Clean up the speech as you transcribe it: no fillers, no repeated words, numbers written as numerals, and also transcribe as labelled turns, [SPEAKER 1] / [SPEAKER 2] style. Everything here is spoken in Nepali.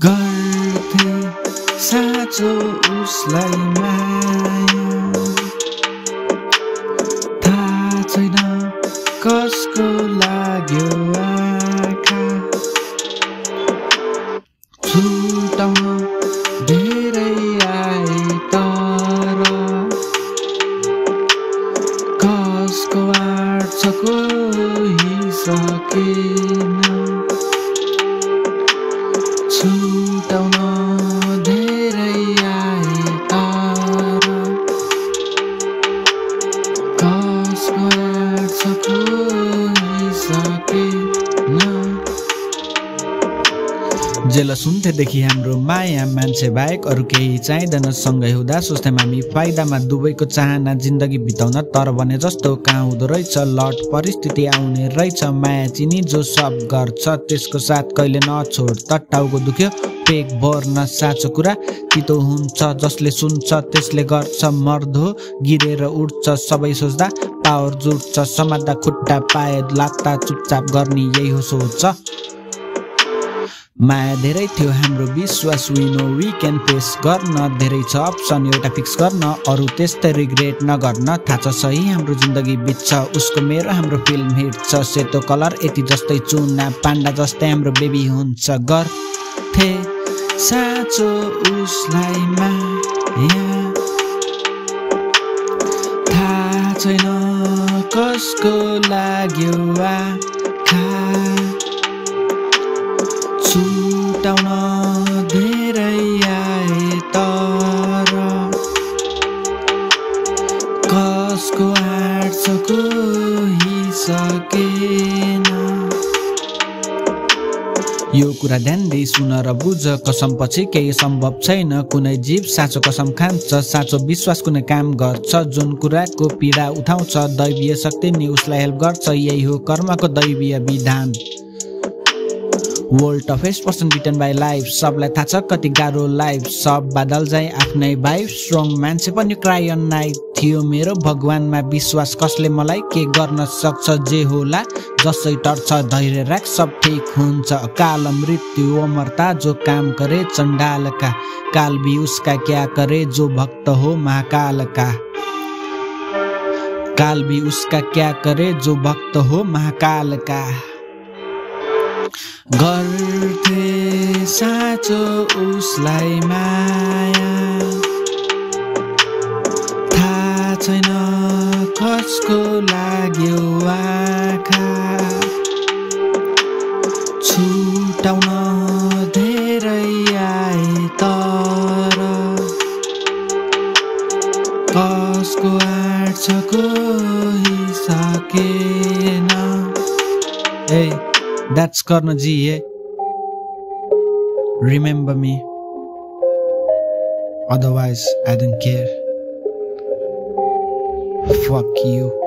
[SPEAKER 1] गर्थे साँचो उसलाई माया थाहा छैन कसको लाग्यो आँखा छुटाउन धेरै आए तर कसको आँट छ कोही सकेन छुटाउन धेरै आए तर कसको आँट छ कोही सकेन जेल सुन्थेदेखि हाम्रो माया मान्छे बाहेक अरू केही चाहिँदैन सँगै हुँदा सोच्थ्यौँ हामी फाइदामा दुवैको चाहना जिन्दगी बिताउन तर भने जस्तो कहाँ हुँदो रहेछ लट परिस्थिति आउने रहेछ माया चिनी जो सब गर्छ त्यसको साथ कहिले नछोड त टाउको दुख्यो पेक भर्न साँचो कुरा तितो हुन्छ जसले सुन्छ त्यसले गर्छ मर्द हो गिरेर उठ्छ सबै सोच्दा पावर जुट्छ समात्दा खुट्टा पाए लात्ता चुपचाप गर्ने यही हो सोच माया धेरै थियो हाम्रो विश्वास विनो वी क्यान फेस गर्न धेरै छ अप्सन एउटा फिक्स गर्न अरू त्यस्तै रिग्रेट नगर्न थाहा छ सही हाम्रो जिन्दगी बित्छ उसको मेरो हाम्रो फिल्म हिट छ सेतो कलर यति जस्तै चुना पाण्डा जस्तै हाम्रो बेबी हुन्छ गर्थे साँचो उसलाई माया थाहा छैन कसको लाग्यो आँखा छुटाउन धेरै आए तर कसको आँट छ कोही सकेन यो कुरा ध्यान दे सुन र बुझ कसम पछि केही सम्भव छैन कुनै जीव साँचो कसम खान्छ साँचो विश्वास कुनै काम गर्छ जुन कुराको पीडा उठाउँछ दैवीय शक्ति नि उसलाई हेल्प गर्छ यही हो कर्मको दैवीय विधान world toughest person bitten by life सबलाई थाहा छ कति गाह्रो लाइफ सब बादल जाइ आफ्नै भाइ स्ट्रङ मान्छे पनि क्राई अन नाइट थियो मेरो भगवानमा विश्वास कसले मलाई के गर्न सक्छ जे होला जसै टर्छ धैर्य राख सब ठीक हुन्छ काल मृत्यु अमरता जो काम करे चंडाल का काल भी उसका क्या करे जो भक्त हो महाकाल का काल भी उसका क्या करे जो भक्त हो महाकाल का गर्थे साँचो उसलाई माया थाहा छैन कसको लाग्यो आँखा छुटाउन धेरै आए तर कसको आँट छ कोही सकेन ए That's Karna Ji, yeah. Remember me. Otherwise, I don't care. Fuck you.